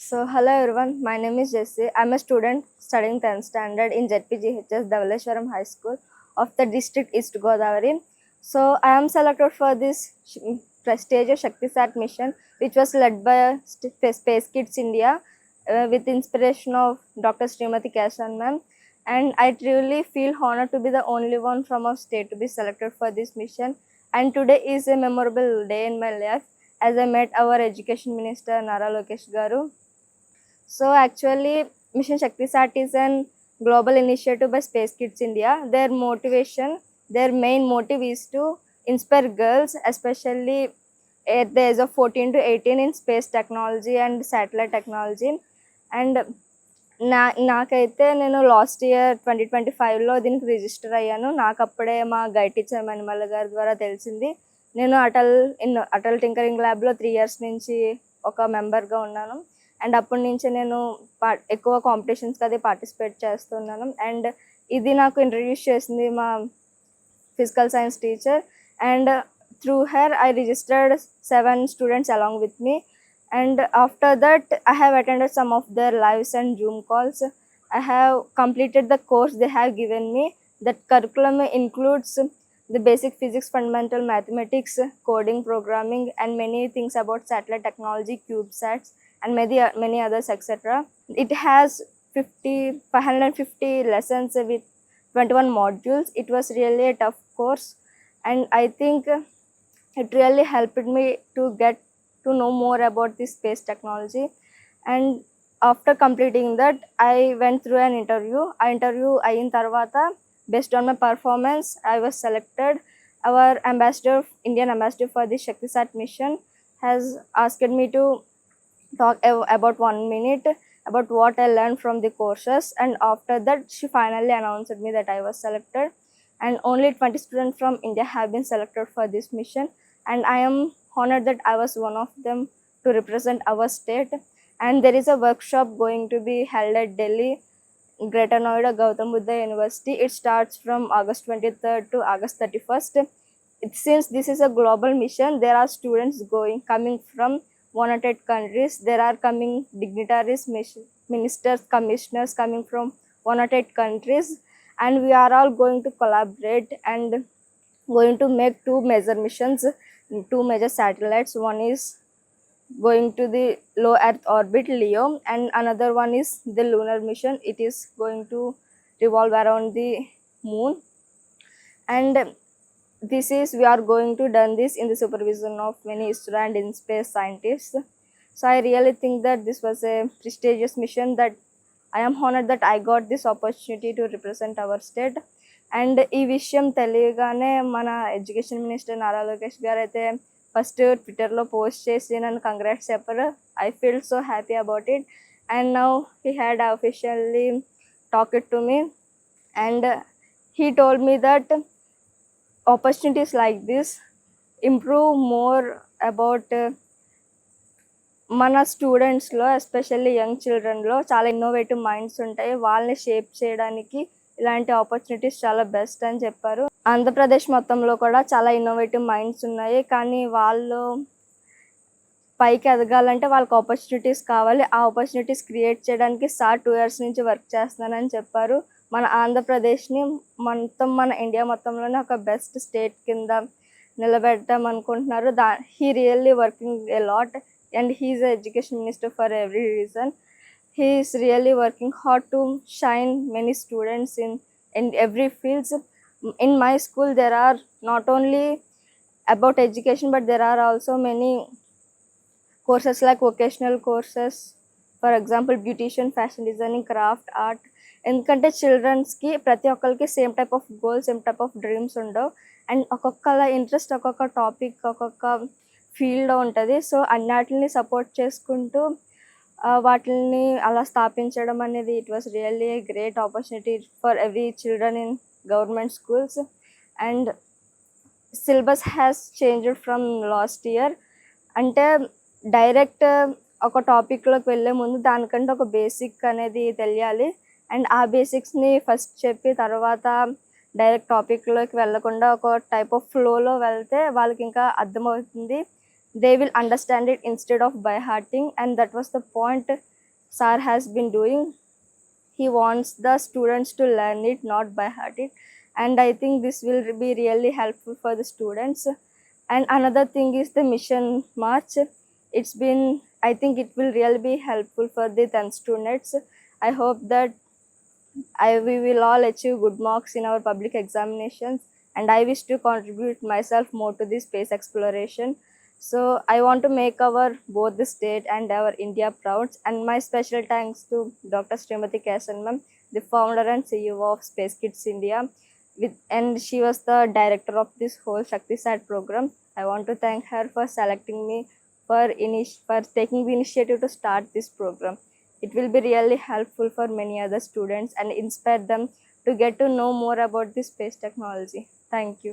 Hello everyone, my name is Jessie. I'm a student studying 10th standard in ZPGHS Dhavaleshwaram High School of the district East Godavari. So, I am selected for this prestigious ShaktiSat mission, which was led by Space Kids India with inspiration of Dr. Srimati Keshan ma'am. And I truly feel honored to be the only one from our state to be selected for this mission. And today is a memorable day in my life as I met our Education Minister Nara Lokesh Garu. So actually, Mission ShaktiSat is an global initiative by Space Kids India. Their main motive is to inspire girls, especially at the age of 14 to 18 in space technology and satellite technology. And నాకైతే నేను last year 2025లో దీనికి register అయ్యాను. నాకు అప్పుడే మా guide teacher మణిమల్ల గారి ద్వారా తెలిసింది. నేను అటల్ టింకరింగ్ ల్యాబ్లో 3 years నుంచి ఒక మెంబర్గా ఉన్నాను. అండ్ అప్పటి నుంచి నేను ఎక్కువ కాంపిటీషన్స్కి అది పార్టిసిపేట్ చేస్తున్నాను. అండ్ ఇది నాకు ఇంట్రడ్యూస్ చేసింది మా physical science teacher. And through her I registered 7 students along with me. And after that, I have attended some of their lives and Zoom calls. I have completed the course they have given me. That curriculum includes the basic physics, fundamental mathematics, coding, programming, and many things about satellite technology, CubeSats, and many others, etc. It has 550 lessons with 21 modules. It was really a tough course, and I think it really helped me to get to know more about this space technology. And after completing that, I went through an interview. Interview ayin tarvata, based on my performance, I was selected. Our Indian ambassador for the ShaktiSat mission has asked me to talk about 1 minute about what I learned from the courses. And after that, she finally announced me that I was selected. And only 20 students from India have been selected for this mission. And I am honored that I was one of them to represent our state. And there is a workshop going to be held at Delhi, Greater Noida, Gautam Buddha University. It starts from August 23rd to August 31st. Since this is a global mission, there are students coming from 108 countries. There are coming dignitaries, ministers, commissioners coming from 108 countries. And we are all going to collaborate and going to make 2 major missions, 2 major satellites. One is going to the low earth orbit LEO, and another one is the lunar mission. It is going to revolve around the moon. And we are going to done this in the supervision of many ISRO and in space scientists. So I really think that this was a prestigious mission, that I am honored that I got this opportunity to represent our state. And ఈ విషయం తెలియగానే మన education minister Nara Lokesh గారు అయితే first ట్విట్టర్లో post చేసి నన్ను congrats చెప్పారు. I feel so happy about it. And now he had officially talked to me and he told me that opportunities like this improve more about మన స్టూడెంట్స్లో, ఎస్పెషల్లీ యంగ్ చిల్డ్రన్లో చాలా innovative minds ఉంటాయి. వాళ్ళని shape చేయడానికి ఇలాంటి opportunities చాలా best అని చెప్పారు. ఆంధ్రప్రదేశ్ మొత్తంలో కూడా చాలా ఇన్నోవేటివ్ మైండ్స్ ఉన్నాయి, కానీ వాళ్ళు పైకి ఎదగాలంటే వాళ్ళకి ఆపర్చునిటీస్ కావాలి. ఆ ఆపర్చునిటీస్ క్రియేట్ చేయడానికి సార్ 2 years నుంచి వర్క్ చేస్తున్నానని చెప్పారు. మన ఆంధ్రప్రదేశ్ని మన ఇండియా మొత్తంలోనే ఒక బెస్ట్ స్టేట్ కింద నిలబెడతాం అనుకుంటున్నారు. He really working a lot and he is education minister for every reason. He is really working hard to shine many students in every fields. In my school, there are not only about education, but there are also many courses like vocational courses. For example, beautician, fashion designing, craft, art. ఎందుకంటే చిల్డ్రన్స్కి ప్రతి ఒక్కరికి same type of goals, same type of dreams ఉండవు. And ఒక్కొక్కల interest ఒక్కొక్క topic, ఒక్కొక్క ఫీల్డ్లో ఉంటుంది. So అన్నిటిని support చేసుకుంటూ వాటిని అలా స్థాపించడం అనేది it was really a great opportunity for every children in government schools. And syllabus has changed from last year. అంటే డైరెక్ట్ ఒక టాపిక్లోకి వెళ్ళే ముందు దానికంటే ఒక బేసిక్ అనేది తెలియాలి. అండ్ ఆ బేసిక్స్ని ఫస్ట్ చెప్పి తర్వాత డైరెక్ట్ టాపిక్లోకి వెళ్ళకుండా ఒక టైప్ ఆఫ్ ఫ్లోలో వెళ్తే వాళ్ళకి ఇంకా అర్థమవుతుంది. They will understand it instead of by hearting, and that was the point Sir has been doing. He wants the students to learn it, not by heart it. And I think this will be really helpful for the students. And another thing is the mission march. It's been, I think it will really be helpful for the 10th students. I hope that we will all achieve good marks in our public examinations, and I wish to contribute myself more to the space exploration. So I want to make our both the state and our India proud. And my special thanks to Dr. Srimati Kesan ma'am, the founder and CEO of Space Kids India, and she was the director of this whole Shaktisat program. I want to thank her for selecting me for taking the initiative to start this program. It will be really helpful for many other students and inspire them to get to know more about the space technology. Thank you.